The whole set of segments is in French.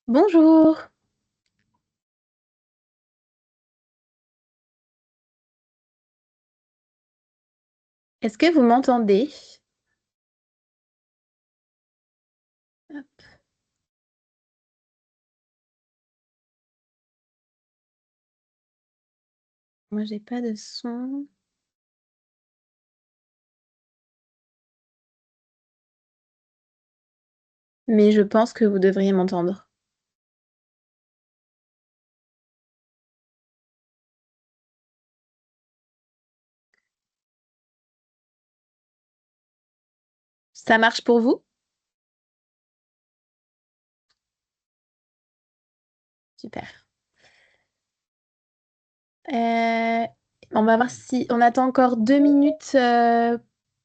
Bonjour, est-ce que vous m'entendez? Moi, j'ai pas de son, mais je pense que vous devriez m'entendre. Ça marche pour vous? Super. Euh, on va voir si on attend encore 2 minutes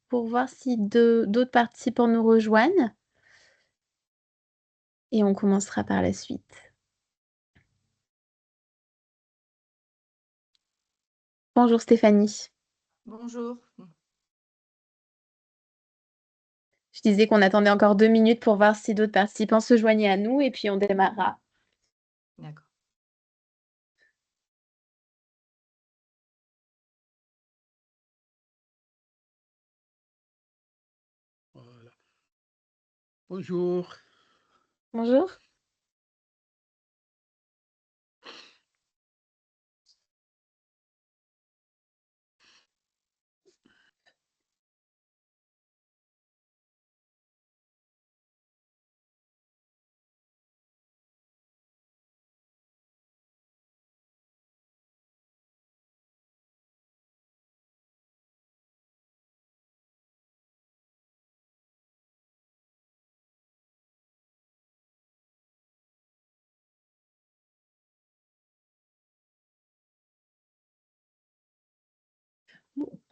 pour voir si d'autres participants nous rejoignent et on commencera par la suite. Bonjour Stéphanie. Bonjour. Je disais qu'on attendait encore 2 minutes pour voir si d'autres participants se joignaient à nous et puis on démarrera. D'accord. Voilà. Bonjour. Bonjour.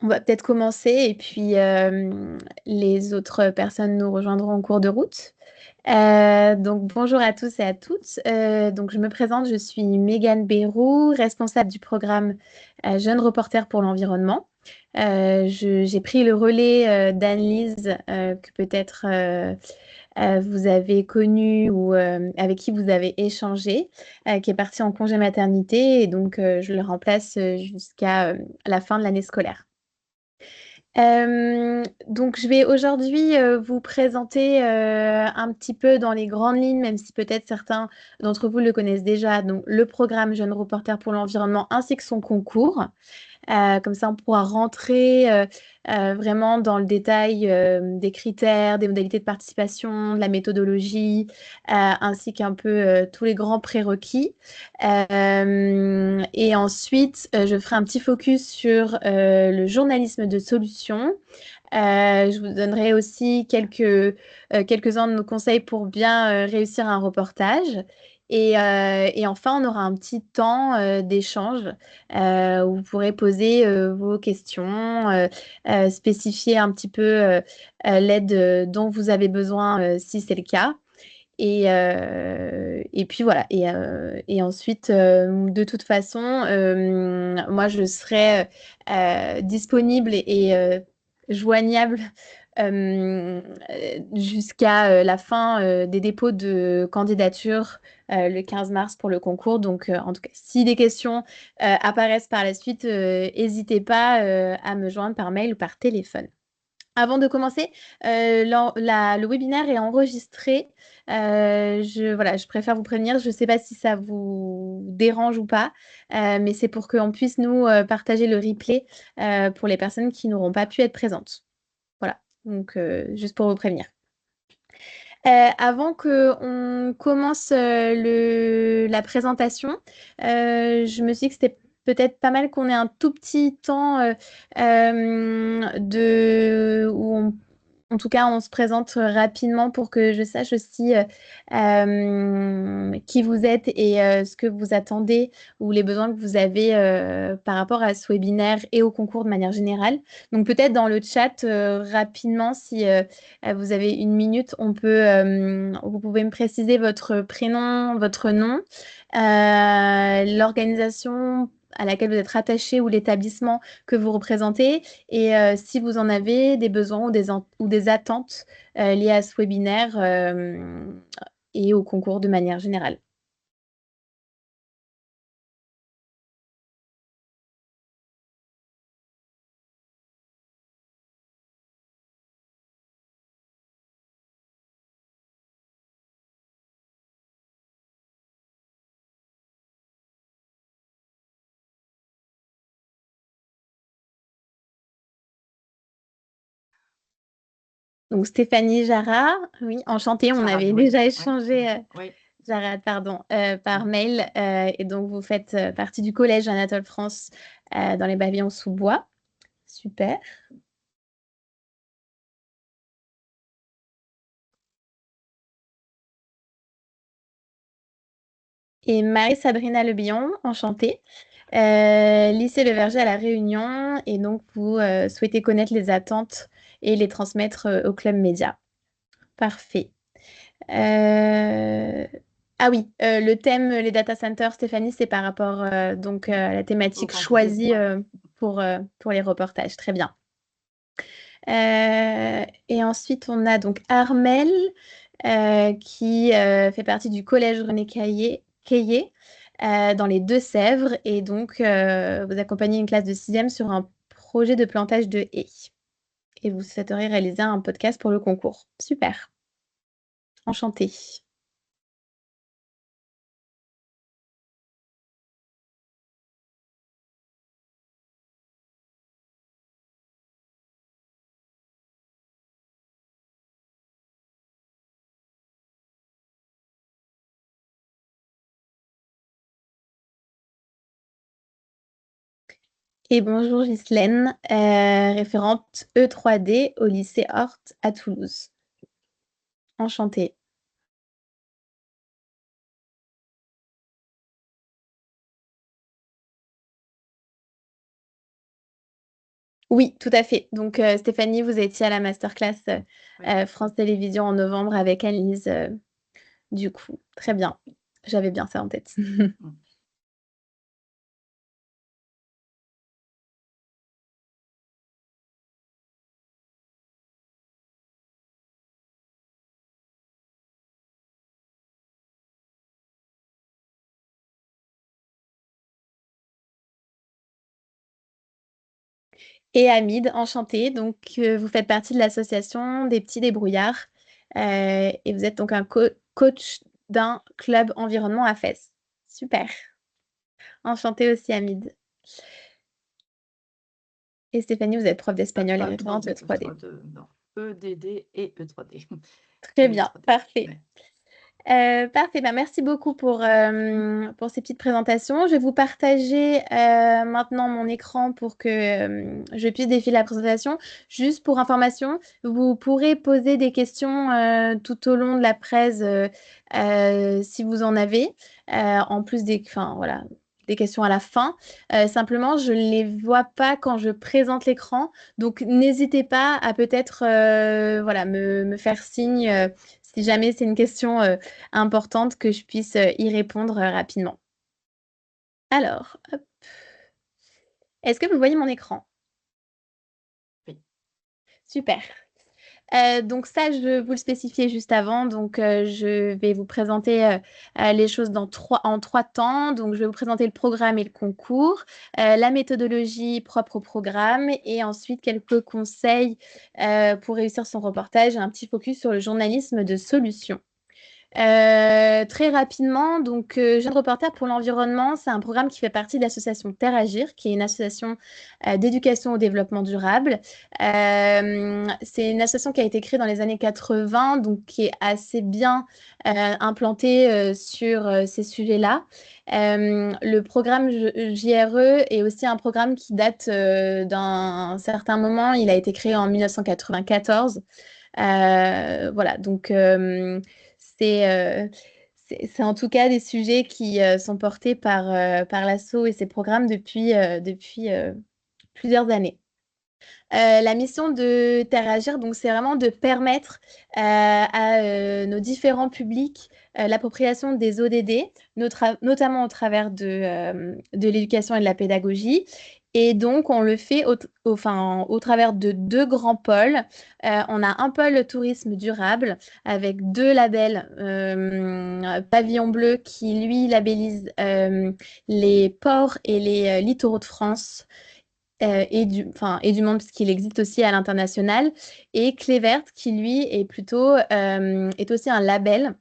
On va peut-être commencer et puis les autres personnes nous rejoindront en cours de route. Donc bonjour à tous et à toutes. Donc je me présente, je suis Mégane Bérou, responsable du programme Jeunes Reporters pour l'environnement. J'ai pris le relais d'Anne-Lise que peut-être vous avez connue ou avec qui vous avez échangé, qui est partie en congé maternité et donc je le remplace jusqu'à la fin de l'année scolaire. Donc, je vais aujourd'hui vous présenter un petit peu dans les grandes lignes, même si peut-être certains d'entre vous le connaissent déjà, donc le programme Jeunes Reporters pour l'environnement ainsi que son concours. Comme ça, on pourra rentrer vraiment dans le détail des critères, des modalités de participation, de la méthodologie, ainsi qu'un peu tous les grands prérequis. Et ensuite, je ferai un petit focus sur le journalisme de solution. Je vous donnerai aussi quelques-uns de nos conseils pour bien réussir un reportage. Et enfin, on aura un petit temps d'échange où vous pourrez poser vos questions, spécifier un petit peu l'aide dont vous avez besoin si c'est le cas. Et puis voilà. Et ensuite, de toute façon, moi, je serai disponible et joignable euh, jusqu'à la fin des dépôts de candidature le 15 mars pour le concours. Donc, en tout cas, si des questions apparaissent par la suite, n'hésitez pas à me joindre par mail ou par téléphone. Avant de commencer, le webinaire est enregistré. Voilà, je préfère vous prévenir. Je ne sais pas si ça vous dérange ou pas, mais c'est pour qu'on puisse nous partager le replay pour les personnes qui n'auront pas pu être présentes. Voilà, donc juste pour vous prévenir. Avant qu'on commence la présentation, je me suis dit que c'était peut-être pas mal qu'on ait un tout petit temps en tout cas, on se présente rapidement pour que je sache aussi qui vous êtes et ce que vous attendez ou les besoins que vous avez par rapport à ce webinaire et au concours de manière générale. Donc peut-être dans le chat rapidement, si vous avez 1 minute, vous pouvez me préciser votre prénom, votre nom, l'organisation à laquelle vous êtes rattaché ou l'établissement que vous représentez et si vous en avez des besoins ou des attentes liées à ce webinaire. et au concours de manière générale. Donc Stéphanie Jarrat, oui, enchantée, on avait déjà échangé, Jarrat, pardon, par mail. Et donc vous faites partie du collège Anatole France dans les pavillons sous bois. Super. Et Marie-Sabrina Lebillon, enchantée. Lycée Le Verger à La Réunion. Et donc vous souhaitez connaître les attentes et les transmettre au club média. Parfait. Ah oui, le thème, les data centers, Stéphanie, c'est par rapport donc à la thématique choisie pour les reportages. Très bien. Et ensuite, on a donc Armel qui fait partie du collège René Caillé dans les Deux-Sèvres. Et donc, vous accompagnez une classe de 6e sur un projet de plantage de haies. Et vous souhaiteriez réaliser un podcast pour le concours. Super. Enchantée. Et bonjour Ghislaine, référente E3D au lycée Hort à Toulouse. Enchantée. Oui, tout à fait. Donc Stéphanie, vous étiez à la masterclass France Télévisions en novembre avec Annelise. Du coup, très bien. J'avais bien ça en tête. Et Hamid, enchantée. Donc, vous faites partie de l'association des petits débrouillards et vous êtes donc un coach d'un club environnement à Fès. Super. Enchantée aussi, Hamid. Et Stéphanie, vous êtes prof d'espagnol et référente E3D. EDD et E3D. Très bien, parfait. Parfait, merci beaucoup pour ces petites présentations. Je vais vous partager maintenant mon écran pour que je puisse défiler la présentation. Juste pour information, vous pourrez poser des questions tout au long de la presse si vous en avez, en plus des questions à la fin. Simplement, je ne les vois pas quand je présente l'écran. Donc, n'hésitez pas à peut-être me faire signe si jamais c'est une question importante que je puisse y répondre rapidement. Alors, hop. Est-ce que vous voyez mon écran? Oui. Super. Donc ça, je vous le spécifiais juste avant. Donc, je vais vous présenter les choses en trois temps. Donc, je vais vous présenter le programme et le concours, la méthodologie propre au programme et ensuite quelques conseils pour réussir son reportage et un petit focus sur le journalisme de solution. Très rapidement, donc Jeunes Reporters pour l'environnement, c'est un programme qui fait partie de l'association Terre Agir, qui est une association d'éducation au développement durable. C'est une association qui a été créée dans les années 80, donc qui est assez bien implantée sur ces sujets-là. Le programme JRE est aussi un programme qui date d'un certain moment. Il a été créé en 1994. Voilà, donc c'est en tout cas des sujets qui sont portés par l'ASSO et ses programmes depuis plusieurs années. La mission de Terre Agir, donc, c'est vraiment de permettre à nos différents publics l'appropriation des ODD, notamment au travers de l'éducation et de la pédagogie, Et donc, on le fait au travers de 2 grands pôles. On a un pôle tourisme durable avec 2 labels. Pavillon Bleu qui, lui, labellise les ports et les littoraux de France et du monde, puisqu'il existe aussi à l'international. Et Clé Verte qui, lui, est aussi un label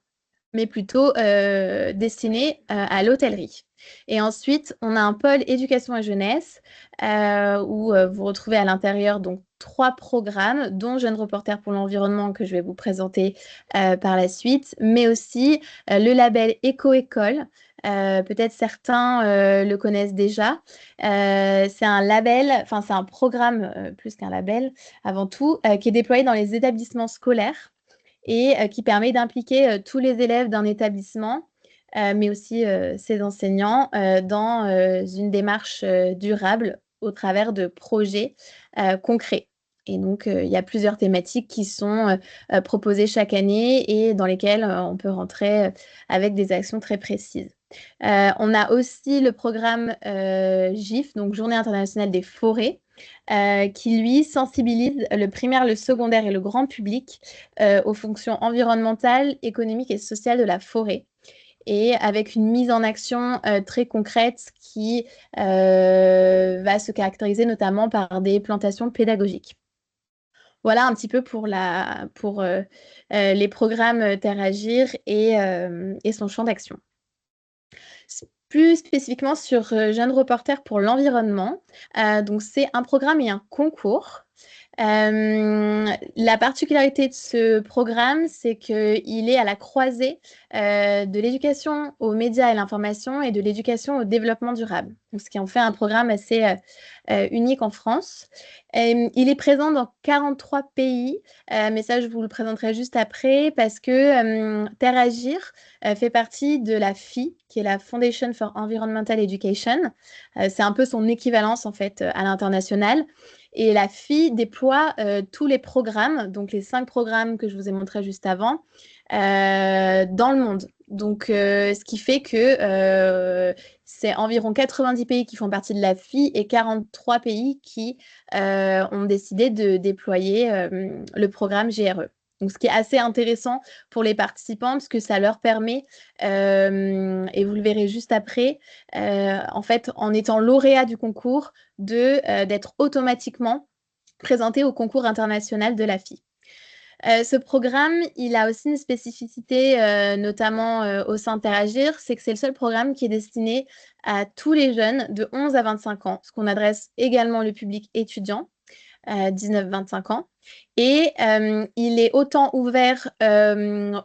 mais plutôt destiné à l'hôtellerie. Et ensuite, on a un pôle éducation et jeunesse où vous retrouvez à l'intérieur donc 3 programmes, dont Jeunes Reporters pour l'environnement que je vais vous présenter par la suite, mais aussi le label Éco-École. Peut-être certains le connaissent déjà. C'est un label, enfin c'est un programme plus qu'un label avant tout, qui est déployé dans les établissements scolaires et qui permet d'impliquer tous les élèves d'un établissement, mais aussi ses enseignants, dans une démarche durable au travers de projets concrets. Et donc, il y a plusieurs thématiques qui sont proposées chaque année et dans lesquelles on peut rentrer avec des actions très précises. On a aussi le programme GIF, donc Journée internationale des forêts, qui lui sensibilise le primaire, le secondaire et le grand public aux fonctions environnementales, économiques et sociales de la forêt. Et avec une mise en action très concrète qui va se caractériser notamment par des plantations pédagogiques. Voilà un petit peu pour les programmes Terre Agir et son champ d'action. Plus spécifiquement sur Jeunes Reporters pour l'environnement, donc c'est un programme et un concours. La particularité de ce programme, c'est qu'il est à la croisée de l'éducation aux médias et l'information et de l'éducation au développement durable. Donc, ce qui en fait un programme assez unique en France. Il est présent dans 43 pays, mais ça, je vous le présenterai juste après parce que Terre Agir fait partie de la FEE, qui est la Foundation for Environmental Education. C'est un peu son équivalence en fait à l'international. Et la FEE déploie tous les programmes, donc les 5 programmes que je vous ai montrés juste avant, dans le monde. Donc, ce qui fait que c'est environ 90 pays qui font partie de la FEE et 43 pays qui ont décidé de déployer le programme GRE. Donc, ce qui est assez intéressant pour les participants parce que ça leur permet, et vous le verrez juste après, en fait, en étant lauréat du concours, d'être automatiquement présenté au concours international de la FEE. Ce programme, il a aussi une spécificité, notamment au sein de Terre Agir, c'est que c'est le seul programme qui est destiné à tous les jeunes de 11 à 25 ans, parce qu'on adresse également le public étudiant, 19-25 ans. Et il est autant ouvert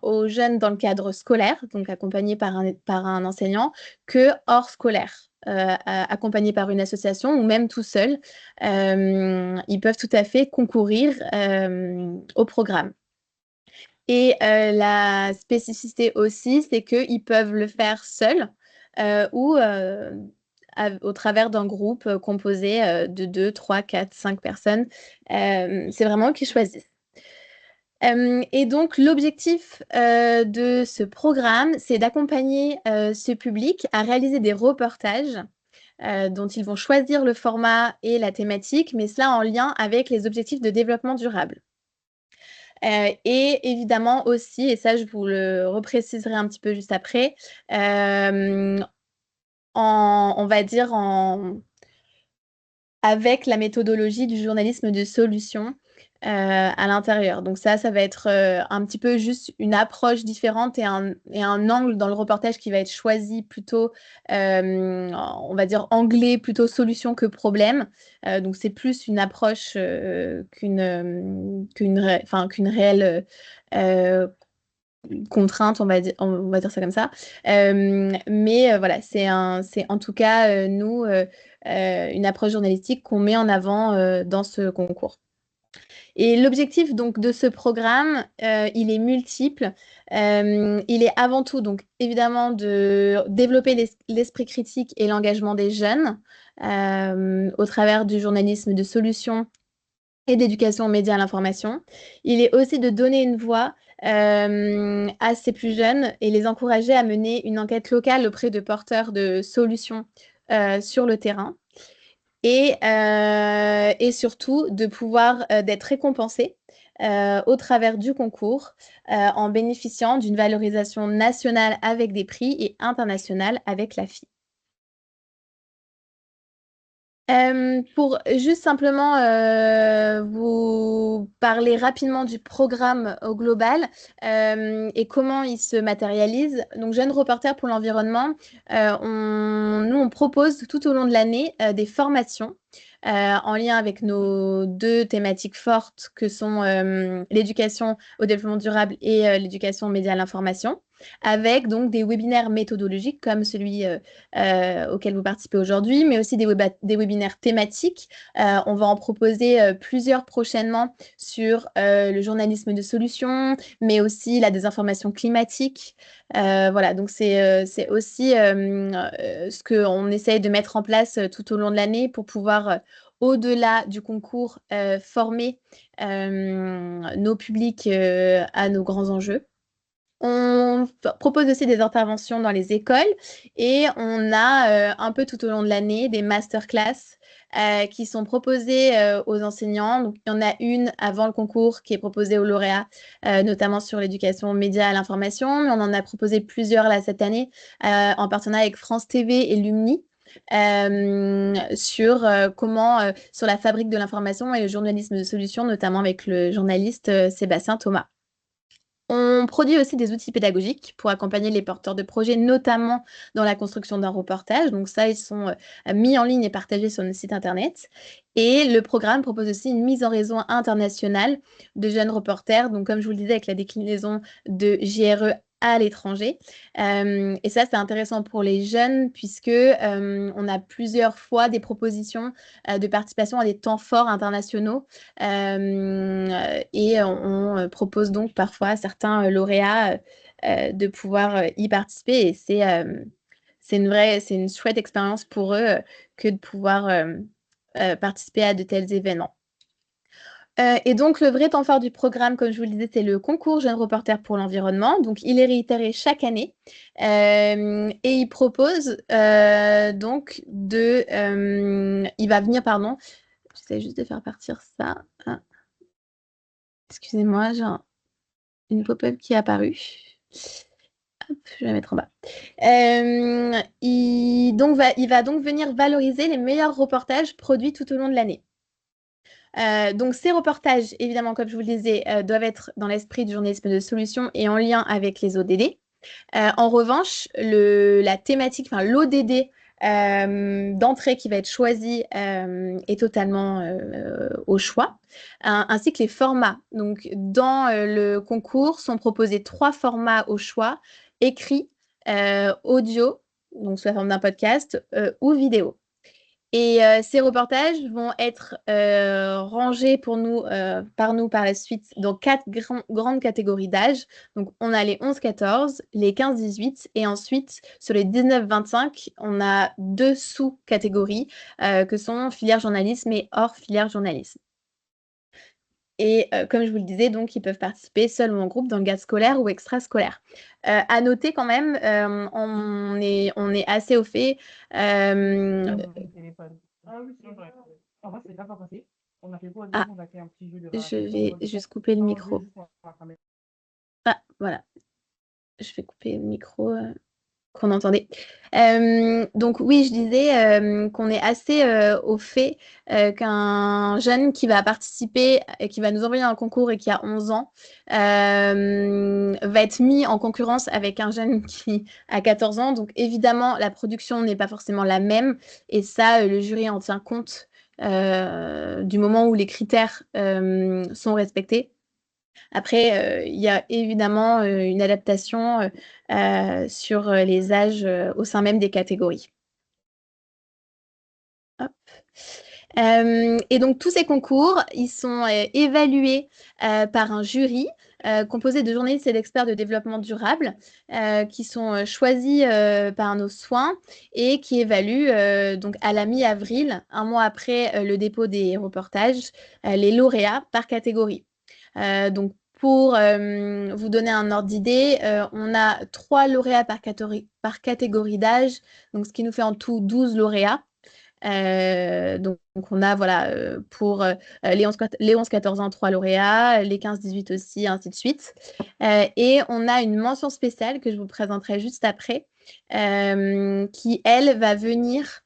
aux jeunes dans le cadre scolaire, donc accompagnés par un enseignant, que hors scolaire. Accompagnés par une association ou même tout seul, ils peuvent tout à fait concourir au programme. Et la spécificité aussi, c'est qu'ils peuvent le faire seuls ou au travers d'un groupe composé de 2, 3, 4, 5 personnes. C'est vraiment eux qui choisissent. Et donc, l'objectif de ce programme, c'est d'accompagner ce public à réaliser des reportages dont ils vont choisir le format et la thématique, mais cela en lien avec les objectifs de développement durable. Et évidemment aussi, et ça je vous le repréciserai un petit peu juste après, on va dire avec la méthodologie du journalisme de solution à l'intérieur. Donc ça va être un petit peu juste une approche différente et un angle dans le reportage qui va être choisi plutôt, on va dire anglais, plutôt solution que problème. Donc c'est plus une approche qu'une réelle contrainte, on va dire ça comme ça. Mais voilà, c'est en tout cas, nous, une approche journalistique qu'on met en avant dans ce concours. Et l'objectif donc de ce programme, il est multiple. Il est avant tout donc évidemment de développer l'esprit critique et l'engagement des jeunes au travers du journalisme de solution et d'éducation aux médias à l'information. Il est aussi de donner une voix à ces plus jeunes et les encourager à mener une enquête locale auprès de porteurs de solutions sur le terrain. et surtout de pouvoir d'être récompensé au travers du concours en bénéficiant d'une valorisation nationale avec des prix et internationale avec la FI. Pour juste simplement vous parler rapidement du programme au global et comment il se matérialise. Donc, Jeunes Reporters pour l'environnement, nous, on propose tout au long de l'année des formations en lien avec nos deux thématiques fortes que sont l'éducation au développement durable et l'éducation aux médias à l'information, avec donc des webinaires méthodologiques comme celui auquel vous participez aujourd'hui, mais aussi des webinaires thématiques. On va en proposer plusieurs prochainement sur le journalisme de solution, mais aussi la désinformation climatique. Voilà, donc c'est aussi ce qu'on essaye de mettre en place tout au long de l'année pour pouvoir, au-delà du concours, former nos publics à nos grands enjeux. On propose aussi des interventions dans les écoles et on a un peu tout au long de l'année des masterclass qui sont proposées aux enseignants. Donc, il y en a une avant le concours qui est proposée aux lauréats, notamment sur l'éducation aux médias à l'information, mais on en a proposé plusieurs là cette année en partenariat avec France TV et Lumni. Sur sur la fabrique de l'information et le journalisme de solution, notamment avec le journaliste Sébastien Thomas. On produit aussi des outils pédagogiques pour accompagner les porteurs de projets, notamment dans la construction d'un reportage. Donc ça, ils sont mis en ligne et partagés sur notre site internet. Et le programme propose aussi une mise en réseau internationale de jeunes reporters. Donc comme je vous le disais, avec la déclinaison de JRE à l'étranger. Et ça, c'est intéressant pour les jeunes puisque on a plusieurs fois des propositions de participation à des temps forts internationaux. Et on propose donc parfois à certains lauréats de pouvoir y participer. Et c'est une chouette expérience pour eux que de pouvoir participer à de tels événements. Et donc, le vrai temps fort du programme, comme je vous le disais, c'est le concours Jeunes Reporters pour l'environnement. Donc, il est réitéré chaque année et il propose donc il va venir, pardon, j'essaie juste de faire partir ça. Ah. Excusez-moi, j'ai une pop-up qui est apparue. Hop, je vais la mettre en bas. Il va donc venir valoriser les meilleurs reportages produits tout au long de l'année. Donc, ces reportages, évidemment, comme je vous le disais, doivent être dans l'esprit du journalisme de solution et en lien avec les ODD. En revanche, la thématique, enfin l'ODD d'entrée qui va être choisi est totalement au choix, ainsi que les formats. Donc, dans le concours, sont proposés 3 formats au choix, écrit, audio, donc sous la forme d'un podcast, ou vidéo. Et ces reportages vont être rangés par nous par la suite dans 4 grandes catégories d'âge. Donc, on a les 11-14, les 15-18 et ensuite, sur les 19-25, on a 2 sous-catégories que sont filière journalisme et hors filière journalisme. Et comme je vous le disais, donc, ils peuvent participer seuls ou en groupe dans le cadre scolaire ou extrascolaire. À noter quand même, on est assez au fait. Ah oui, c'est vrai. En vrai, c'est pas passé. On a fait quoi? Ah, On a fait un petit jeu de je vais juste couper le micro. Ah, voilà. Je vais couper le micro qu'on entendait. Donc oui, je disais qu'on est assez au fait qu'un jeune qui va participer et qui va nous envoyer un concours et qui a 11 ans va être mis en concurrence avec un jeune qui a 14 ans. Donc évidemment, la production n'est pas forcément la même et ça, le jury en tient compte du moment où les critères sont respectés. Après, il y a évidemment une adaptation sur les âges au sein même des catégories. Hop. Et donc, tous ces concours, ils sont évalués par un jury composé de journalistes et d'experts de développement durable qui sont choisis par nos soins et qui évaluent donc à la mi-avril, un mois après le dépôt des reportages, les lauréats par catégorie. Donc, pour vous donner un ordre d'idée, on a 3 lauréats par catégorie d'âge, donc ce qui nous fait en tout 12 lauréats. Donc, on a voilà, pour les 11-14 ans, 3 lauréats, les 15-18 aussi, ainsi de suite. Et on a une mention spéciale que je vous présenterai juste après, qui, elle, va venir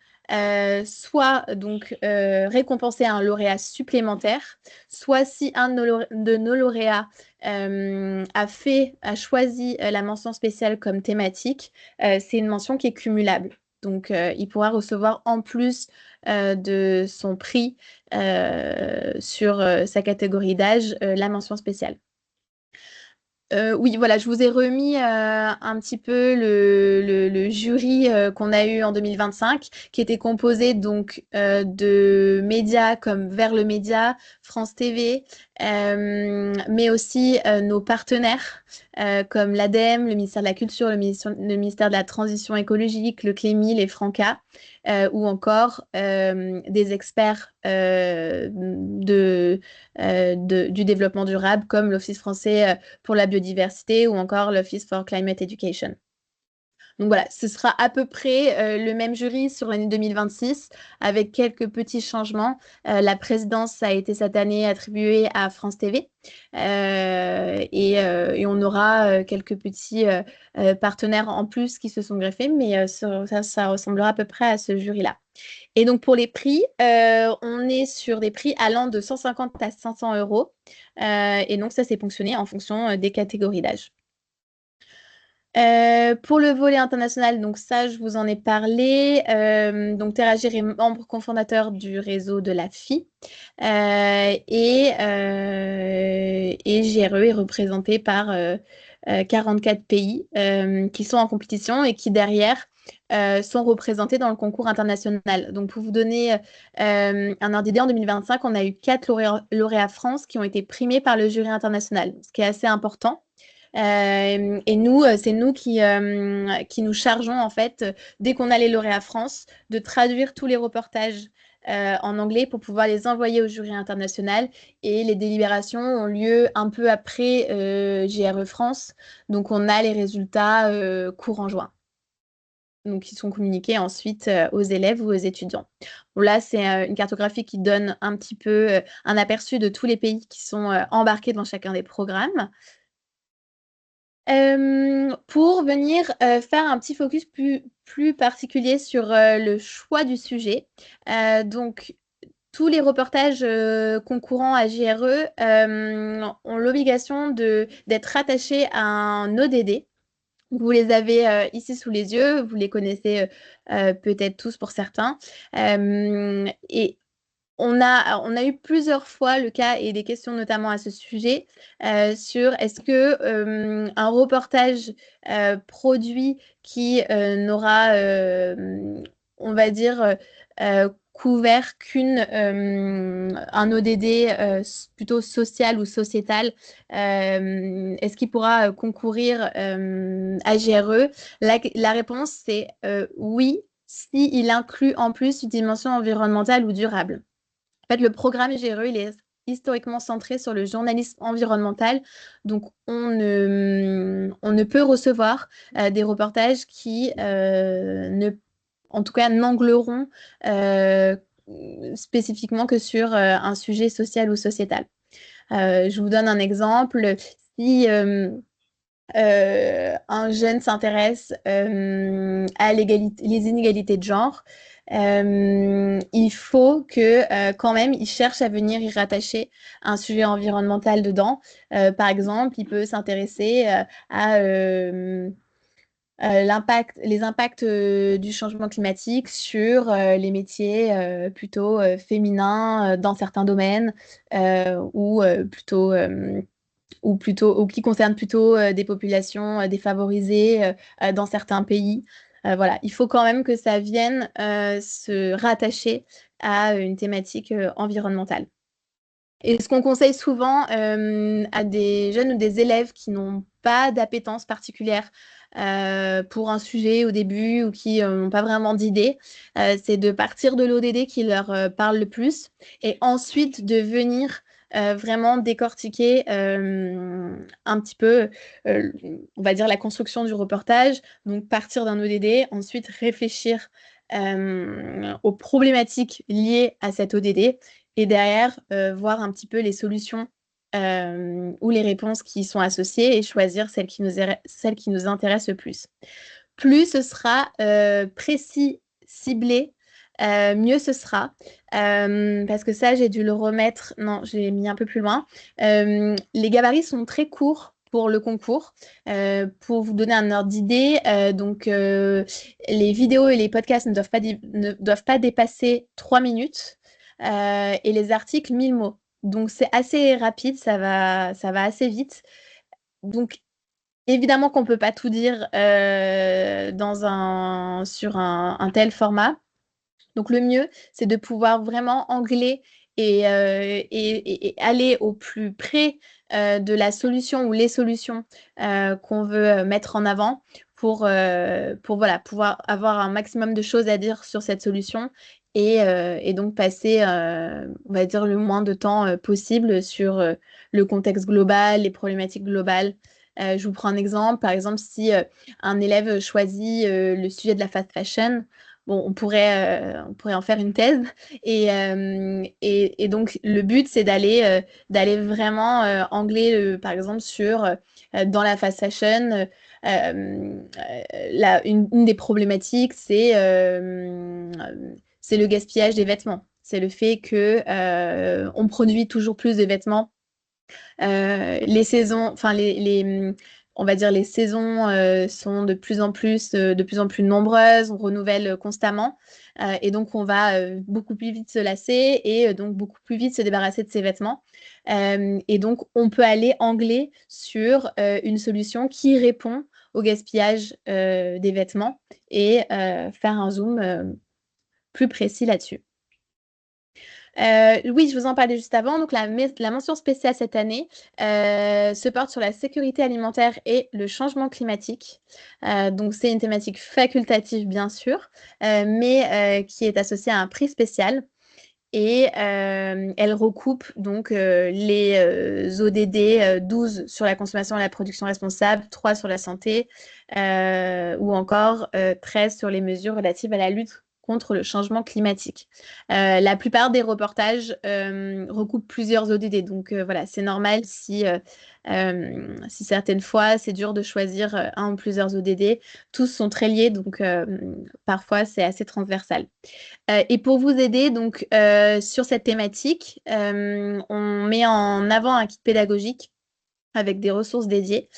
soit donc récompenser un lauréat supplémentaire, soit si un de nos lauréats a choisi la mention spéciale comme thématique, c'est une mention qui est cumulable. Donc, il pourra recevoir en plus de son prix sur sa catégorie d'âge la mention spéciale. Oui, voilà, je vous ai remis un petit peu le jury qu'on a eu en 2025, qui était composé donc de médias comme Vers le Média, France TV, mais aussi nos partenaires comme l'ADEME, le ministère de la Culture, le ministère de la Transition écologique, le Clémy, les Franca, ou encore des experts du développement durable comme l'Office français pour la biodiversité ou encore l'Office for Climate Education. Donc voilà, ce sera à peu près le même jury sur l'année 2026 avec quelques petits changements. La présidence a été cette année attribuée à France TV et on aura quelques petits partenaires en plus qui se sont greffés, mais ça ressemblera à peu près à ce jury-là. Et donc pour les prix, on est sur des prix allant de 150 à 500 euros. Et donc ça, c'est ponctionné en fonction des catégories d'âge. Pour le volet international, donc ça, je vous en ai parlé. Donc Teragir est membre cofondateur du réseau de la FI et GRE est représenté par 44 pays qui sont en compétition et qui derrière sont représentés dans le concours international. Donc pour vous donner un ordre d'idée, en 2025, on a eu 4 lauréats France qui ont été primés par le jury international, ce qui est assez important. Et nous, c'est nous qui nous chargeons, en fait, dès qu'on a les lauréats France, de traduire tous les reportages en anglais pour pouvoir les envoyer au jury international. Et les délibérations ont lieu un peu après GRE France. Donc, on a les résultats courant juin. Donc, ils sont communiqués ensuite aux élèves ou aux étudiants. Bon, là, c'est une cartographie qui donne un petit peu un aperçu de tous les pays qui sont embarqués dans chacun des programmes. Pour venir faire un petit focus plus particulier sur le choix du sujet. Donc, tous les reportages concourant à JRE ont l'obligation d'être rattachés à un ODD. Vous les avez ici sous les yeux, vous les connaissez peut-être tous pour certains. Et on a eu plusieurs fois le cas et des questions notamment à ce sujet sur est-ce que un reportage produit qui n'aura, on va dire, couvert un ODD plutôt social ou sociétal, est-ce qu'il pourra concourir à GRE? La réponse, c'est oui, s'il inclut en plus une dimension environnementale ou durable. En fait, le programme GRE, il est historiquement centré sur le journalisme environnemental. Donc, on ne peut recevoir des reportages qui, en tout cas, n'angleront spécifiquement que sur un sujet social ou sociétal. Je vous donne un exemple. Si un jeune s'intéresse à les inégalités de genre, il faut que quand même il cherche à venir y rattacher un sujet environnemental dedans. Par exemple, il peut s'intéresser à les impacts du changement climatique sur les métiers plutôt féminins dans certains domaines ou qui concernent plutôt des populations défavorisées dans certains pays. Voilà, il faut quand même que ça vienne se rattacher à une thématique environnementale. Et ce qu'on conseille souvent à des jeunes ou des élèves qui n'ont pas d'appétence particulière pour un sujet au début ou qui n'ont pas vraiment d'idée, c'est de partir de l'ODD qui leur parle le plus et ensuite de venir vraiment décortiquer un petit peu, on va dire, la construction du reportage. Donc, partir d'un ODD, ensuite réfléchir aux problématiques liées à cette ODD et derrière, voir un petit peu les solutions ou les réponses qui y sont associées et choisir celles qui nous intéressent le plus. Plus ce sera précis, ciblé, mieux ce sera. Parce que ça, j'ai dû le remettre. Non, j'ai mis un peu plus loin. Les gabarits sont très courts pour le concours. Pour vous donner un ordre d'idée, les vidéos et les podcasts ne doivent pas dépasser 3 minutes et les articles 1000 mots. Donc c'est assez rapide, ça va assez vite. Donc évidemment qu'on ne peut pas tout dire sur un tel format. Donc le mieux, c'est de pouvoir vraiment angler et aller au plus près de la solution ou les solutions qu'on veut mettre en avant pour voilà, pouvoir avoir un maximum de choses à dire sur cette solution et donc passer, on va dire, le moins de temps possible sur le contexte global, les problématiques globales. Je vous prends un exemple. Par exemple, si un élève choisit le sujet de la fast fashion, bon, on pourrait en faire une thèse. Et donc, le but, c'est d'aller vraiment angler, par exemple, dans la fast fashion, une des problématiques, c'est le gaspillage des vêtements. C'est le fait que on produit toujours plus de vêtements. Les saisons, enfin on va dire les saisons sont de plus en plus nombreuses, on renouvelle constamment et donc on va beaucoup plus vite se lasser et donc beaucoup plus vite se débarrasser de ses vêtements. Et donc on peut aller angler sur une solution qui répond au gaspillage des vêtements et faire un zoom plus précis là-dessus. Oui, je vous en parlais juste avant. Donc, la mention spéciale cette année se porte sur la sécurité alimentaire et le changement climatique. Donc, c'est une thématique facultative, bien sûr, mais qui est associée à un prix spécial. Et elle recoupe donc les ODD 12 sur la consommation et la production responsable, 3 sur la santé ou encore 13 sur les mesures relatives à la lutte contre le changement climatique. La plupart des reportages recoupent plusieurs ODD, donc voilà, c'est normal si certaines fois c'est dur de choisir un ou plusieurs ODD. Tous sont très liés, donc parfois c'est assez transversal. Et pour vous aider donc sur cette thématique, on met en avant un kit pédagogique avec des ressources dédiées.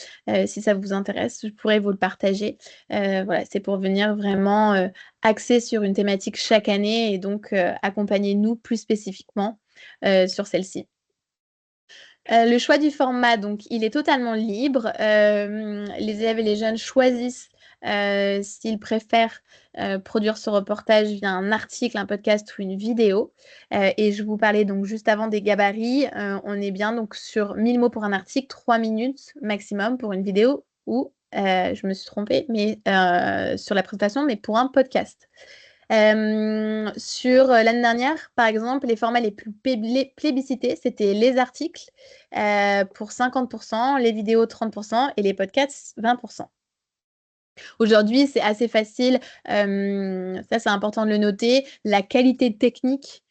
Si ça vous intéresse, je pourrais vous le partager. Voilà, c'est pour venir vraiment axer sur une thématique chaque année et donc accompagner nous plus spécifiquement sur celle-ci. Le choix du format, donc, il est totalement libre. Les élèves et les jeunes choisissent s'ils préfèrent produire ce reportage via un article, un podcast ou une vidéo. Et je vous parlais donc juste avant des gabarits. On est bien donc sur 1000 mots pour un article, 3 minutes maximum pour une vidéo ou, je me suis trompée, mais sur la présentation, mais pour un podcast. Sur l'année dernière, par exemple, les formats les plus plébiscités, c'était les articles pour 50%, les vidéos 30% et les podcasts 20%. Aujourd'hui, c'est assez facile, ça c'est important de le noter, la qualité technique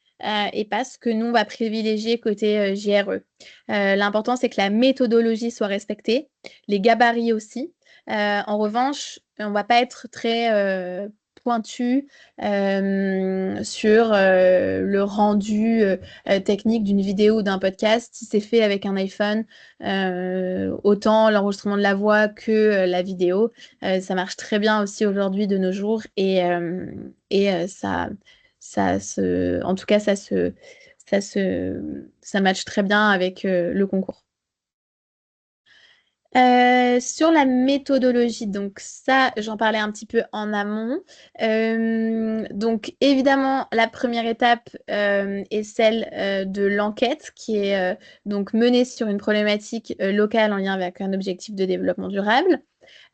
et pas ce que nous on va privilégier côté JRE. L'important c'est que la méthodologie soit respectée, les gabarits aussi. En revanche, on va pas être très pointu sur le rendu technique d'une vidéo ou d'un podcast. Si c'est fait avec un iPhone, autant l'enregistrement de la voix que la vidéo, ça marche très bien aussi aujourd'hui de nos jours et en tout cas, ça matche très bien avec le concours. Sur la méthodologie, donc ça, j'en parlais un petit peu en amont. Donc évidemment, la première étape est celle de l'enquête qui est donc menée sur une problématique locale en lien avec un objectif de développement durable.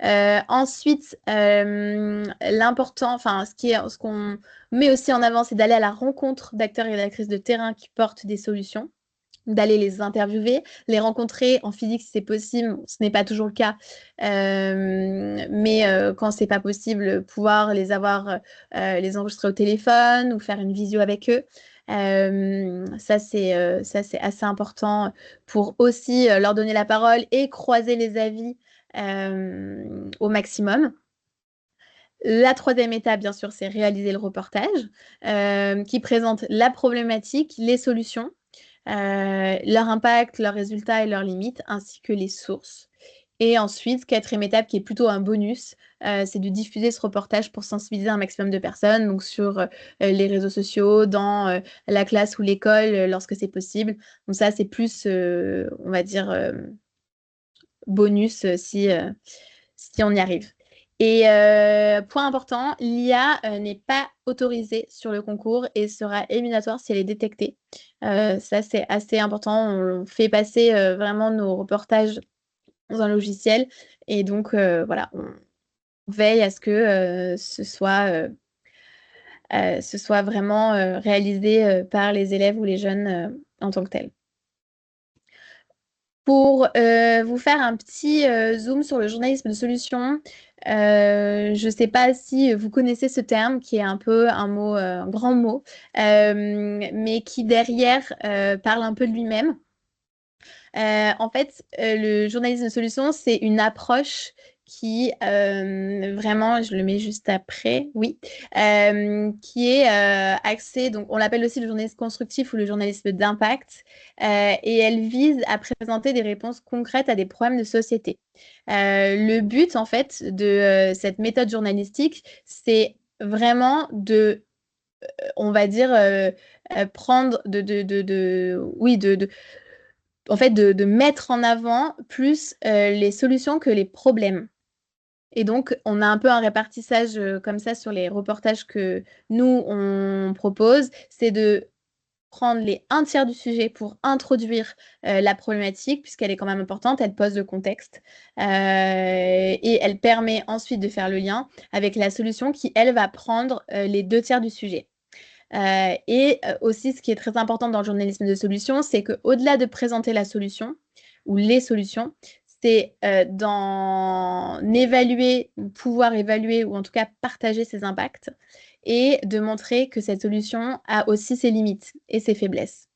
Ensuite, l'important, enfin, ce qu'on met aussi en avant, c'est d'aller à la rencontre d'acteurs et d'actrices de terrain qui portent des solutions. d'aller les interviewer, les rencontrer en physique si c'est possible. Ce n'est pas toujours le cas, mais quand c'est pas possible, pouvoir les avoir, les enregistrer au téléphone ou faire une visio avec eux. Ça, c'est assez important pour aussi leur donner la parole et croiser les avis au maximum. La troisième étape, bien sûr, c'est réaliser le reportage qui présente la problématique, les solutions, leur impact, leurs résultats et leurs limites, ainsi que les sources. Et ensuite, quatrième étape qui est plutôt un bonus, c'est de diffuser ce reportage pour sensibiliser un maximum de personnes, donc sur les réseaux sociaux, dans la classe ou l'école, lorsque c'est possible. Donc ça, c'est plus, on va dire, bonus si on y arrive. Et point important, l'IA n'est pas autorisée sur le concours et sera éliminatoire si elle est détectée. Ça, c'est assez important. On fait passer vraiment nos reportages dans un logiciel et donc voilà, on veille à ce que ce soit vraiment réalisé par les élèves ou les jeunes en tant que tels. Pour vous faire un petit zoom sur le journalisme de solution, je ne sais pas si vous connaissez ce terme qui est un peu un grand mot, mais qui derrière parle un peu de lui-même. En fait, le journalisme de solution, c'est une approche qui, vraiment, je le mets juste après, oui, qui est axée, donc on l'appelle aussi le journalisme constructif ou le journalisme d'impact, et elle vise à présenter des réponses concrètes à des problèmes de société. Le but, en fait, de cette méthode journalistique, c'est vraiment de, on va dire, prendre en fait, de mettre en avant plus les solutions que les problèmes. Et donc, on a un peu un répartissage comme ça sur les reportages que nous, on propose. C'est de prendre les un tiers du sujet pour introduire la problématique, puisqu'elle est quand même importante, elle pose le contexte. Et elle permet ensuite de faire le lien avec la solution qui, elle, va prendre les deux tiers du sujet. Et aussi, ce qui est très important dans le journalisme de solution, c'est qu'au-delà de présenter la solution ou les solutions, c'est d'en évaluer, pouvoir évaluer ou en tout cas partager ses impacts et de montrer que cette solution a aussi ses limites et ses faiblesses.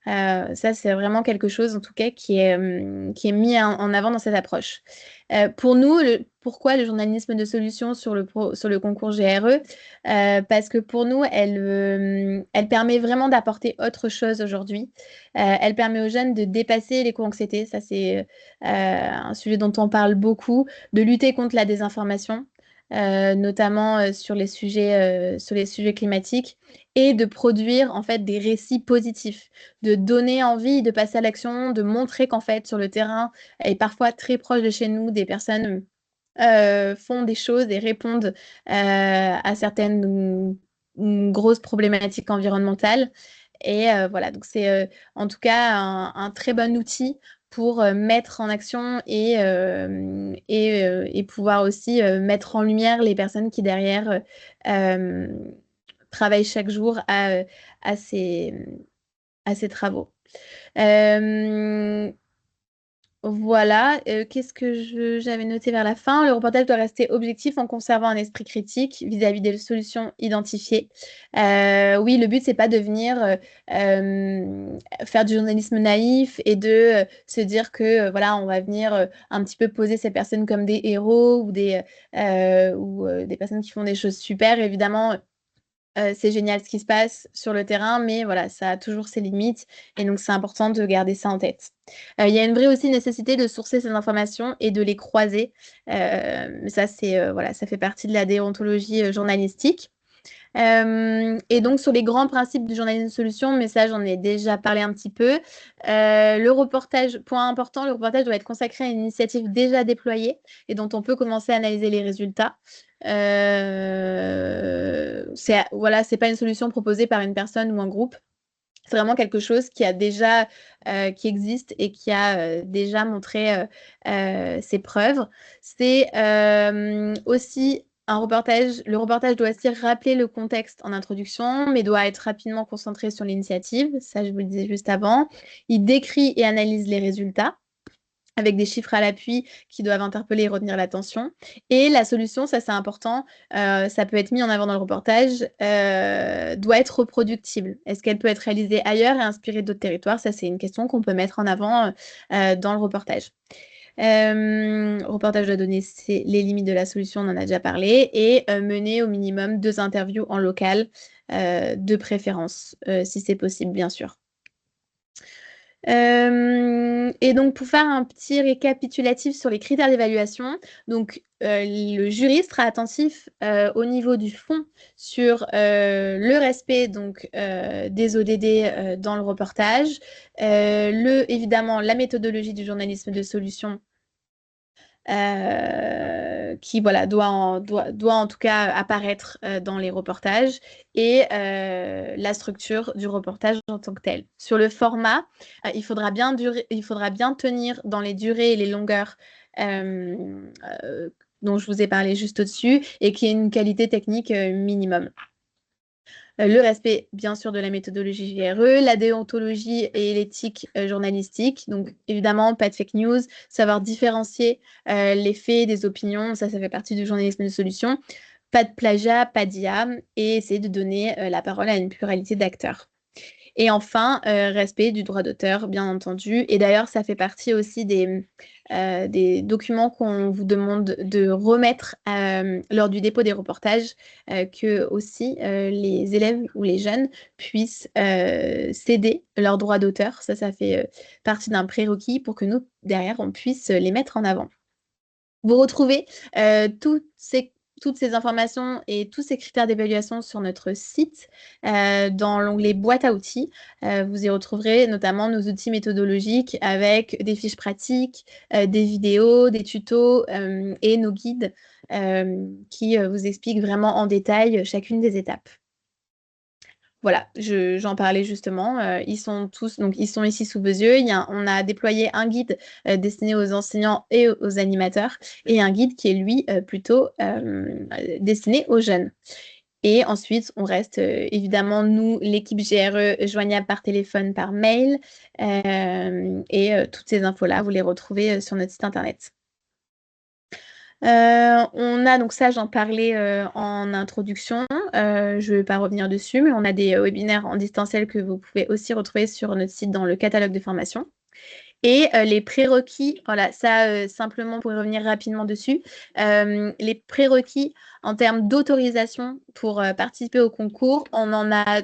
Ça, c'est vraiment quelque chose, en tout cas, qui est mis en avant dans cette approche. Pour nous, pourquoi le journalisme de solution sur le concours GRE? Parce que pour nous, elle permet vraiment d'apporter autre chose aujourd'hui. Elle permet aux jeunes de dépasser l'éco-anxiété. Ça, c'est un sujet dont on parle beaucoup, de lutter contre la désinformation. Notamment sur les sujets climatiques et de produire en fait des récits positifs, de donner envie de passer à l'action, de montrer qu'en fait sur le terrain et parfois très proche de chez nous, des personnes font des choses et répondent à certaines grosses problématiques environnementales. Et voilà, donc c'est en tout cas un très bon outil pour mettre en action et pouvoir aussi mettre en lumière les personnes qui derrière travaillent chaque jour à ces travaux. Voilà, qu'est-ce que j'avais noté vers la fin? Le reportage doit rester objectif en conservant un esprit critique vis-à-vis des solutions identifiées. Oui, le but, c'est pas de venir faire du journalisme naïf et de se dire que voilà, on va venir un petit peu poser ces personnes comme des héros ou des personnes qui font des choses super. Évidemment, c'est génial ce qui se passe sur le terrain, mais voilà, ça a toujours ses limites et donc c'est important de garder ça en tête. Il y a une vraie aussi nécessité de sourcer ces informations et de les croiser. Ça, voilà, ça fait partie de la déontologie journalistique. Et donc, sur les grands principes du journalisme de solution, mais ça, j'en ai déjà parlé un petit peu. Le reportage, point important, le reportage doit être consacré à une initiative déjà déployée et dont on peut commencer à analyser les résultats. Voilà, c'est pas une solution proposée par une personne ou un groupe. C'est vraiment quelque chose qui existe et qui a déjà montré ses preuves. C'est aussi le reportage doit aussi rappeler le contexte en introduction, mais doit être rapidement concentré sur l'initiative. Ça, je vous le disais juste avant. Il décrit et analyse les résultats, avec des chiffres à l'appui qui doivent interpeller et retenir l'attention. Et la solution, ça c'est important, ça peut être mis en avant dans le reportage, doit être reproductible. Est-ce qu'elle peut être réalisée ailleurs et inspirée d'autres territoires? Ça, c'est une question qu'on peut mettre en avant dans le reportage. Reportage doit donner les limites de la solution, on en a déjà parlé, et mener au minimum 2 interviews en local, de préférence, si c'est possible, bien sûr. Et donc, pour faire un petit récapitulatif sur les critères d'évaluation, donc le jury sera attentif au niveau du fond sur le respect donc, des ODD dans le reportage, évidemment la méthodologie du journalisme de solution qui voilà, doit en tout cas apparaître dans les reportages et la structure du reportage en tant que tel. Sur le format, il faudra bien tenir dans les durées et les longueurs dont je vous ai parlé juste au-dessus et qui ait une qualité technique minimum. Le respect, bien sûr, de la méthodologie GRE, la déontologie et l'éthique journalistique. Donc, évidemment, pas de fake news, savoir différencier les faits des opinions, ça fait partie du journalisme de solution. Pas de plagiat, pas d'IA, et essayer de donner la parole à une pluralité d'acteurs. Et enfin, respect du droit d'auteur, bien entendu. Et d'ailleurs, ça fait partie aussi des documents qu'on vous demande de remettre lors du dépôt des reportages, que aussi les élèves ou les jeunes puissent céder leurs droits d'auteur. Ça fait partie d'un prérequis pour que nous, derrière, on puisse les mettre en avant. Vous retrouvez toutes ces informations et tous ces critères d'évaluation sur notre site dans l'onglet boîte à outils. Vous y retrouverez notamment nos outils méthodologiques avec des fiches pratiques, des vidéos, des tutos et nos guides qui vous expliquent vraiment en détail chacune des étapes. Voilà, j'en parlais justement. Ils sont ici sous vos yeux. On a déployé un guide destiné aux enseignants et aux animateurs et un guide qui est, lui, plutôt destiné aux jeunes. Et ensuite, on reste évidemment, nous, l'équipe GRE, joignable par téléphone, par mail. Et toutes ces infos-là, vous les retrouvez sur notre site internet. On a donc ça, j'en parlais en introduction, je ne vais pas revenir dessus, mais on a des webinaires en distanciel que vous pouvez aussi retrouver sur notre site dans le catalogue de formation. Et les prérequis, voilà, ça simplement pour y revenir rapidement dessus, les prérequis en termes d'autorisation pour participer au concours, on en a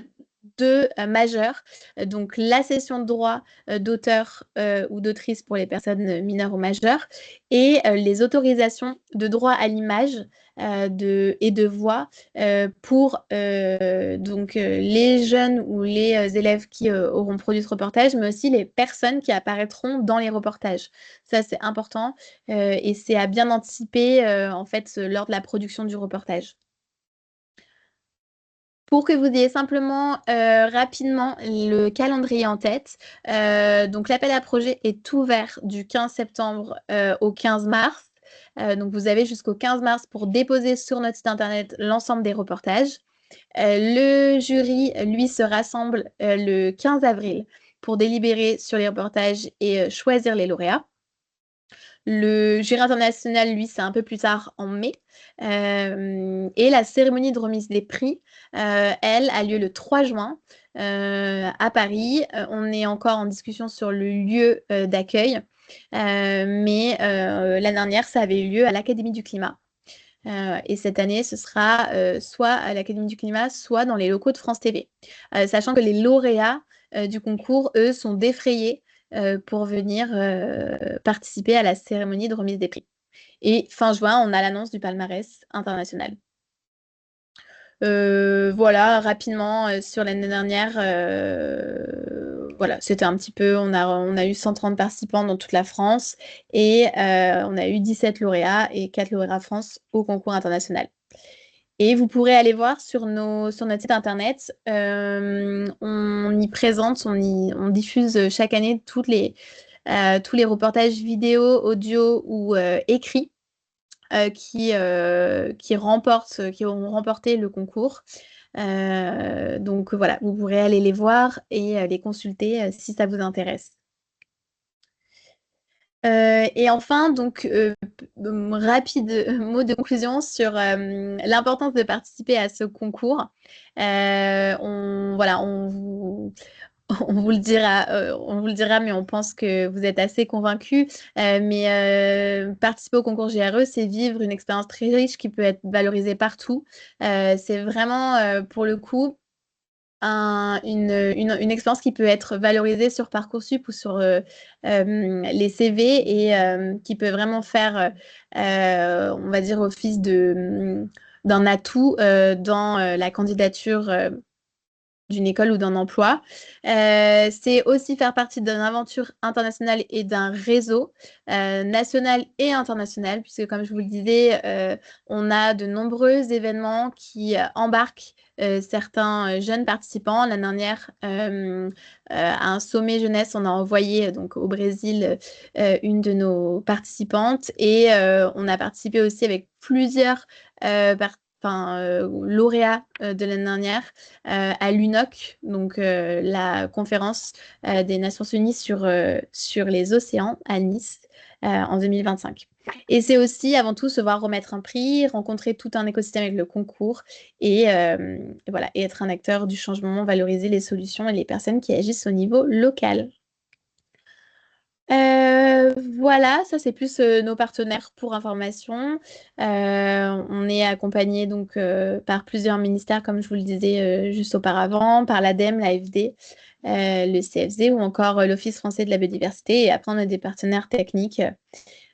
2 majeurs. Donc la cession de droit d'auteur ou d'autrice pour les personnes mineures ou majeures et les autorisations de droit à l'image et de voix pour les jeunes ou les élèves qui auront produit ce reportage, mais aussi les personnes qui apparaîtront dans les reportages. Ça, c'est important et c'est à bien anticiper en fait lors de la production du reportage. Pour que vous ayez simplement rapidement le calendrier en tête, donc l'appel à projet est ouvert du 15 septembre au 15 mars. Donc vous avez jusqu'au 15 mars pour déposer sur notre site internet l'ensemble des reportages. Le jury, lui, se rassemble le 15 avril pour délibérer sur les reportages et choisir les lauréats. Le jury international, lui, c'est un peu plus tard en mai. Et la cérémonie de remise des prix, elle, a lieu le 3 juin à Paris. On est encore en discussion sur le lieu d'accueil. Mais l'année dernière, ça avait eu lieu à l'Académie du Climat. Et cette année, ce sera soit à l'Académie du Climat, soit dans les locaux de France TV. Sachant que les lauréats du concours, eux, sont défrayés pour venir participer à la cérémonie de remise des prix. Et fin juin, on a l'annonce du palmarès international. Voilà, rapidement, sur l'année dernière, voilà, c'était un petit peu, on a eu 130 participants dans toute la France et on a eu 17 lauréats et 4 lauréats France au concours international. Et vous pourrez aller voir sur notre site internet, on y présente, on diffuse chaque année tous les reportages vidéo, audio ou écrits qui ont remporté le concours. Donc voilà, vous pourrez aller les voir et les consulter si ça vous intéresse. Et enfin, donc, rapide mot de conclusion sur l'importance de participer à ce concours. Voilà, on vous le dira, mais on pense que vous êtes assez convaincus. Mais participer au concours GRE, c'est vivre une expérience très riche qui peut être valorisée partout. C'est vraiment, pour le coup, une expérience qui peut être valorisée sur Parcoursup ou sur les CV et qui peut vraiment faire, on va dire, office d'un atout dans la candidature d'une école ou d'un emploi. C'est aussi faire partie d'une aventure internationale et d'un réseau national et international, puisque comme je vous le disais, on a de nombreux événements qui embarquent certains jeunes participants. L'année dernière, à un sommet jeunesse, on a envoyé donc au Brésil une de nos participantes et on a participé aussi avec plusieurs lauréats de l'année dernière à l'UNOC, donc la conférence des Nations Unies sur les océans à Nice en 2025. Et c'est aussi avant tout se voir remettre un prix, rencontrer tout un écosystème avec le concours et voilà, et être un acteur du changement, valoriser les solutions et les personnes qui agissent au niveau local. Voilà, ça c'est plus nos partenaires pour information. On est accompagné donc par plusieurs ministères, comme je vous le disais juste auparavant, par l'ADEME, l'AFD, le CFZ ou encore l'Office français de la biodiversité. Et après, on a des partenaires techniques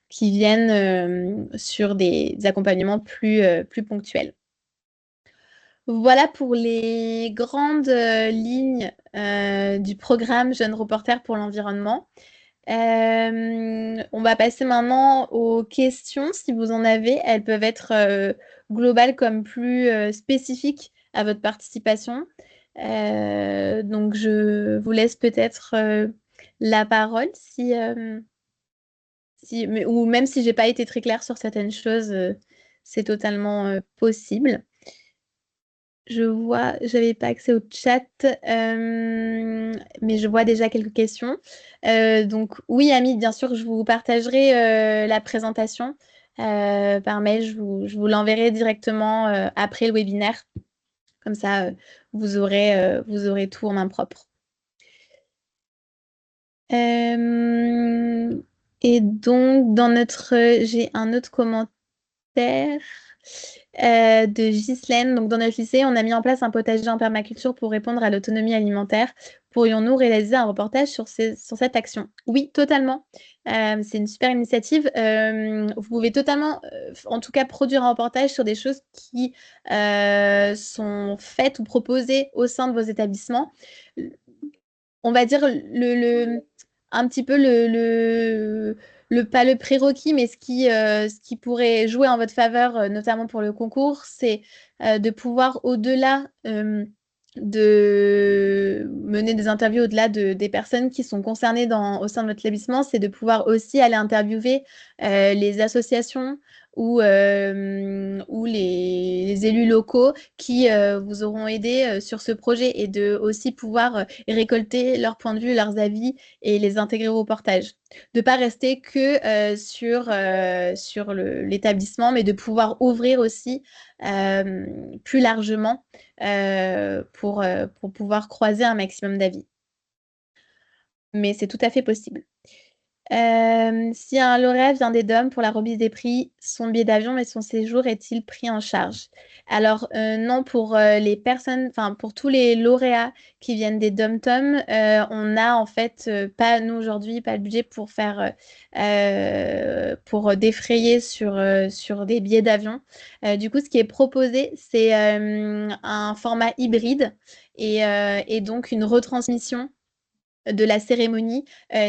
qui viennent sur des accompagnements plus ponctuels. Voilà pour les grandes lignes du programme Jeunes Reporters pour l'environnement. On va passer maintenant aux questions, si vous en avez. Elles peuvent être globales comme plus spécifiques à votre participation. Donc, je vous laisse peut-être la parole ou même si j'ai pas été très claire sur certaines choses, c'est totalement possible. Je vois, j'avais pas accès au chat, mais je vois déjà quelques questions. Donc oui, Ami, bien sûr, je vous partagerai la présentation par mail. Je vous l'enverrai directement après le webinaire. Comme ça, vous aurez tout en main propre. Et donc, j'ai un autre commentaire. De Ghislaine. Donc, dans notre lycée, on a mis en place un potager en permaculture pour répondre à l'autonomie alimentaire. Pourrions-nous réaliser un reportage sur cette action? Oui, totalement. C'est une super initiative. Vous pouvez totalement, en tout cas, produire un reportage sur des choses qui sont faites ou proposées au sein de vos établissements. On va dire un petit peu pas le prérequis, mais ce qui pourrait jouer en votre faveur, notamment pour le concours, c'est de pouvoir, au-delà de mener des interviews, au-delà des personnes qui sont concernées au sein de votre établissement, c'est de pouvoir aussi aller interviewer les associations ou les élus locaux qui vous auront aidé sur ce projet et de aussi pouvoir récolter leurs points de vue, leurs avis et les intégrer au reportage. De ne pas rester que sur l'établissement, mais de pouvoir ouvrir aussi plus largement pour pouvoir croiser un maximum d'avis. Mais c'est tout à fait possible. Si un lauréat vient des DOM pour la remise des prix, son billet d'avion et son séjour est-il pris en charge? Alors non, pour les personnes, enfin pour tous les lauréats qui viennent des DOM-TOM, on a en fait pas, nous aujourd'hui, pas le budget pour défrayer sur des billets d'avion. Du coup, ce qui est proposé, c'est un format hybride et donc une retransmission de la cérémonie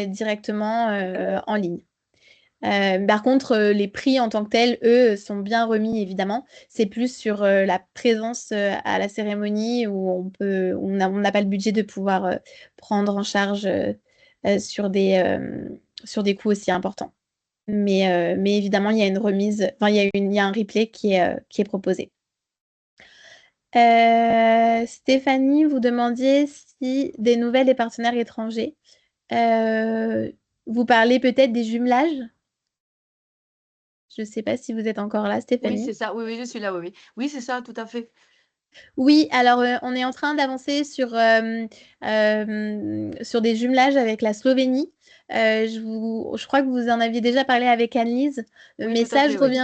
directement en ligne. Par contre, les prix en tant que tels, eux, sont bien remis, évidemment. C'est plus sur la présence à la cérémonie où on n'a pas le budget de pouvoir prendre en charge sur des coûts aussi importants. Mais évidemment, il y a une remise, enfin, il y a un replay qui est proposé. Stéphanie, vous demandiez si des nouvelles des partenaires étrangers. Vous parlez peut-être des jumelages? Je ne sais pas si vous êtes encore là, Oui, Stéphanie. c'est ça. Oui, oui, je suis là. Oui, oui. Oui, c'est ça, tout à fait. Oui, alors on est en train d'avancer sur des jumelages avec la Slovénie. Je crois que vous en aviez déjà parlé avec Annelise, Oui, mais tout à ça, fait, oui.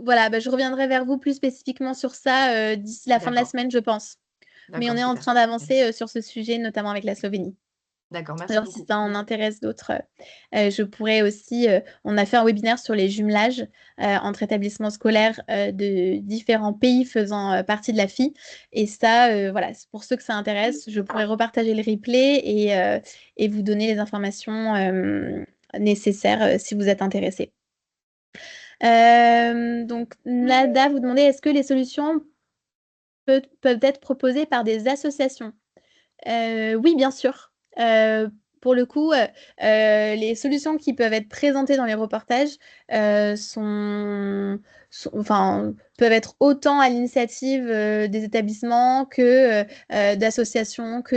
voilà, bah, je reviendrai vers vous plus spécifiquement sur ça d'ici la fin de la D'accord. semaine, je pense. Mais on D'accord, est en super. train d'avancer sur ce sujet, notamment avec la Slovénie. D'accord, merci Alors, si beaucoup. ça en intéresse d'autres, je pourrais aussi. On a fait un webinaire sur les jumelages entre établissements scolaires de différents pays faisant partie de la FI. Et ça, voilà, pour ceux que ça intéresse, je pourrais repartager le replay et vous donner les informations nécessaires si vous êtes intéressé. Donc, Nada, vous demandez est-ce que les solutions peuvent être proposées par des associations? Oui, bien sûr. Pour le coup, les solutions qui peuvent être présentées dans les reportages enfin, peuvent être autant à l'initiative des établissements que d'associations, que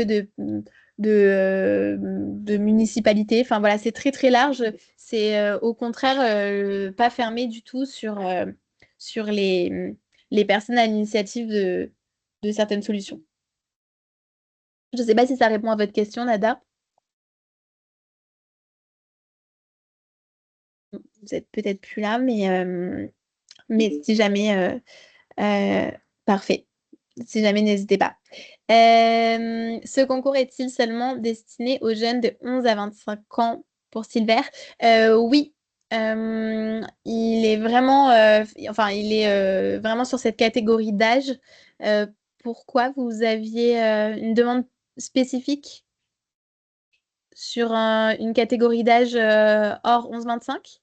de municipalités. Enfin voilà, c'est très très large. C'est au contraire pas fermé du tout sur les personnes à l'initiative de certaines solutions. Je ne sais pas si ça répond à votre question, Nada. Vous êtes peut-être plus là, mais si jamais, parfait. Si jamais, n'hésitez pas. Ce concours est-il seulement destiné aux jeunes de 11 à 25 ans pour Silver? Oui. Il est vraiment, enfin, il est vraiment sur cette catégorie d'âge. Pourquoi vous aviez une demande spécifique sur une catégorie d'âge hors 11-25?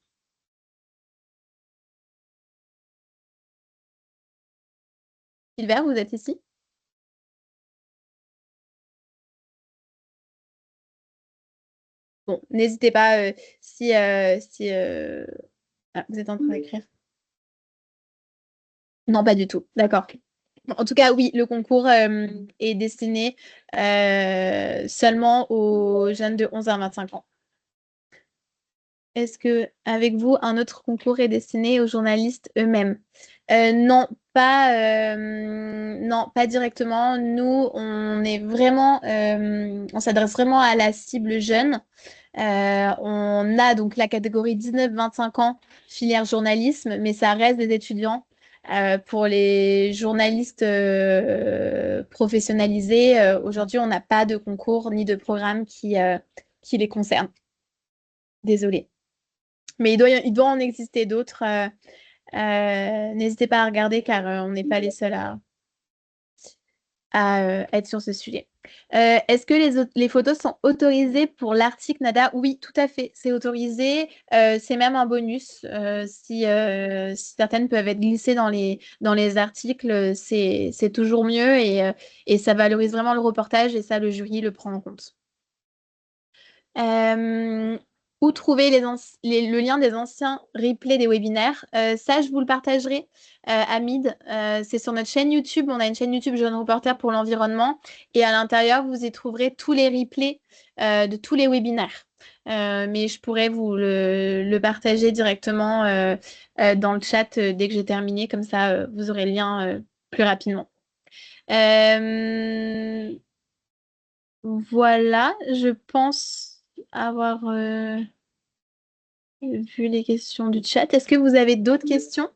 Silver, vous êtes ici? Bon, n'hésitez pas si ah, vous êtes en train d'écrire. Non, pas du tout. D'accord. En tout cas, oui, le concours est destiné seulement aux jeunes de 11 à 25 ans. Est-ce que, avec vous, un autre concours est destiné aux journalistes eux-mêmes? Non, non, pas directement. Nous, on s'adresse vraiment à la cible jeune. On a donc la catégorie 19-25 ans, filière journalisme, mais ça reste des étudiants. Pour les journalistes professionnalisés, aujourd'hui, on n'a pas de concours ni de programme qui les concerne. Désolée. Mais il doit en exister d'autres. N'hésitez pas à regarder car on n'est pas les seuls à être sur ce sujet. Est-ce que les photos sont autorisées pour l'article, Nada? Oui, tout à fait, c'est autorisé. C'est même un bonus. Si certaines peuvent être glissées dans les articles, c'est toujours mieux et ça valorise vraiment le reportage et ça, le jury le prend en compte. Où trouver le lien des anciens replays des webinaires? Ça, je vous le partagerai, Hamid. C'est sur notre chaîne YouTube. On a une chaîne YouTube Jeune Reporter pour l'environnement. Et à l'intérieur, vous y trouverez tous les replays de tous les webinaires. Mais je pourrais vous le partager directement dans le chat dès que j'ai terminé. Comme ça, vous aurez le lien plus rapidement. Voilà, je pense avoir vu les questions du chat. Est-ce que vous avez d'autres questions?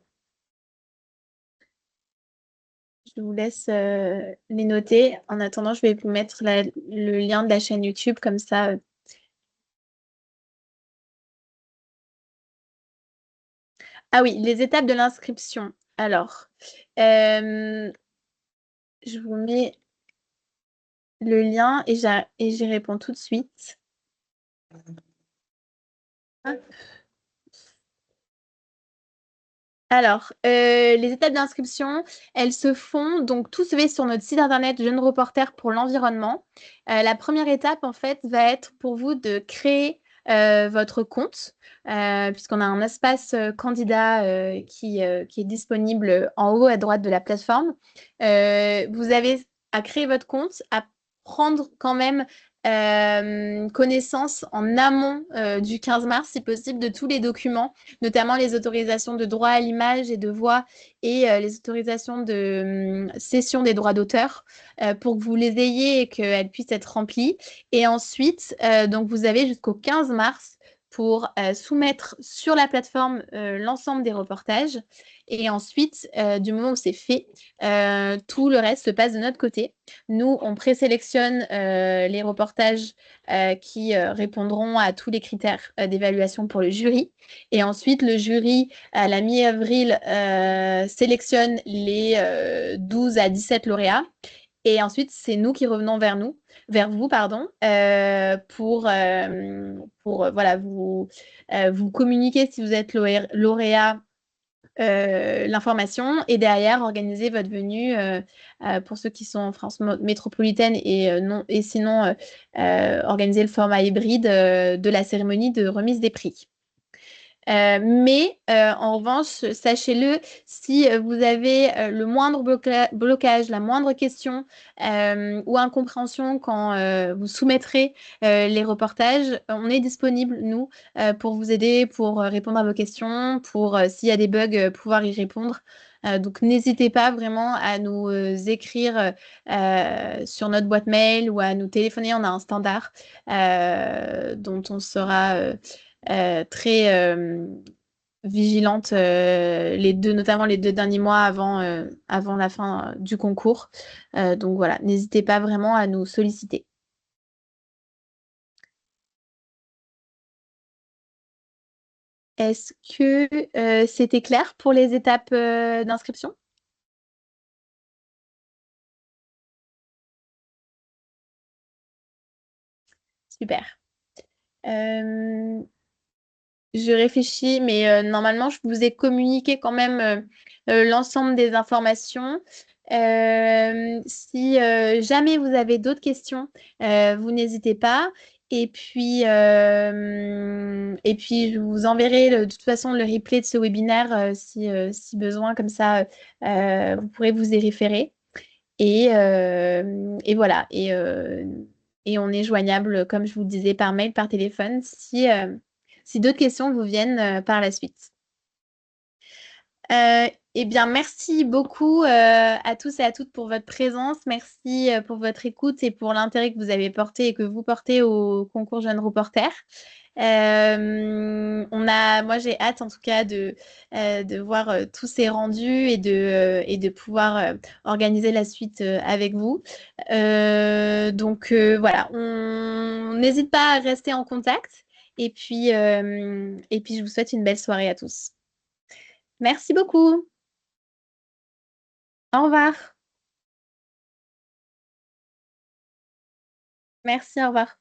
Je vous laisse les noter. En attendant, je vais vous mettre le lien de la chaîne YouTube comme ça. Ah oui, les étapes de l'inscription. Alors, je vous mets le lien et j'y réponds tout de suite. Hop. Alors, les étapes d'inscription, elles se font, donc tout se fait sur notre site internet Jeune Reporter pour l'environnement. La première étape, en fait, va être pour vous de créer votre compte, puisqu'on a un espace candidat qui est disponible en haut à droite de la plateforme. Vous avez à créer votre compte, à prendre quand même connaissance en amont du 15 mars, si possible, de tous les documents, notamment les autorisations de droit à l'image et de voix et les autorisations de cession des droits d'auteur pour que vous les ayez et qu'elles puissent être remplies. Et ensuite, donc vous avez jusqu'au 15 mars pour soumettre sur la plateforme l'ensemble des reportages. Et ensuite, du moment où c'est fait, tout le reste se passe de notre côté. Nous, on présélectionne les reportages qui répondront à tous les critères d'évaluation pour le jury. Et ensuite, le jury, à la mi-avril, sélectionne les 12 à 17 lauréats. Et ensuite, c'est nous qui revenons vers vous, pardon, pour voilà, vous communiquer si vous êtes lauréat l'information et derrière organiser votre venue pour ceux qui sont en France métropolitaine et sinon organiser le format hybride de la cérémonie de remise des prix. Mais en revanche, sachez-le, si vous avez le moindre blocage, la moindre question ou incompréhension quand vous soumettrez les reportages, on est disponible, nous, pour vous aider, pour répondre à vos questions, pour, s'il y a des bugs, pouvoir y répondre. Donc, n'hésitez pas vraiment à nous écrire sur notre boîte mail ou à nous téléphoner. On a un standard dont on sera très vigilante notamment les 2 derniers mois avant la fin du concours. Donc voilà, n'hésitez pas vraiment à nous solliciter. Est-ce que c'était clair pour les étapes d'inscription? Super. Je réfléchis, mais normalement, je vous ai communiqué quand même l'ensemble des informations. Si jamais vous avez d'autres questions, vous n'hésitez pas. Et puis, je vous enverrai de toute façon le replay de ce webinaire si besoin, comme ça, vous pourrez vous y référer. Et voilà. Et on est joignable, comme je vous le disais, par mail, par téléphone, si d'autres questions vous viennent par la suite. Eh bien, merci beaucoup à tous et à toutes pour votre présence. Merci pour votre écoute et pour l'intérêt que vous avez porté et que vous portez au concours Jeunes Reporters. Moi, j'ai hâte en tout cas de voir tous ces rendus et de pouvoir organiser la suite avec vous. Donc voilà, on n'hésite pas à rester en contact. Et puis, je vous souhaite une belle soirée à tous. Merci beaucoup. Au revoir. Merci, au revoir.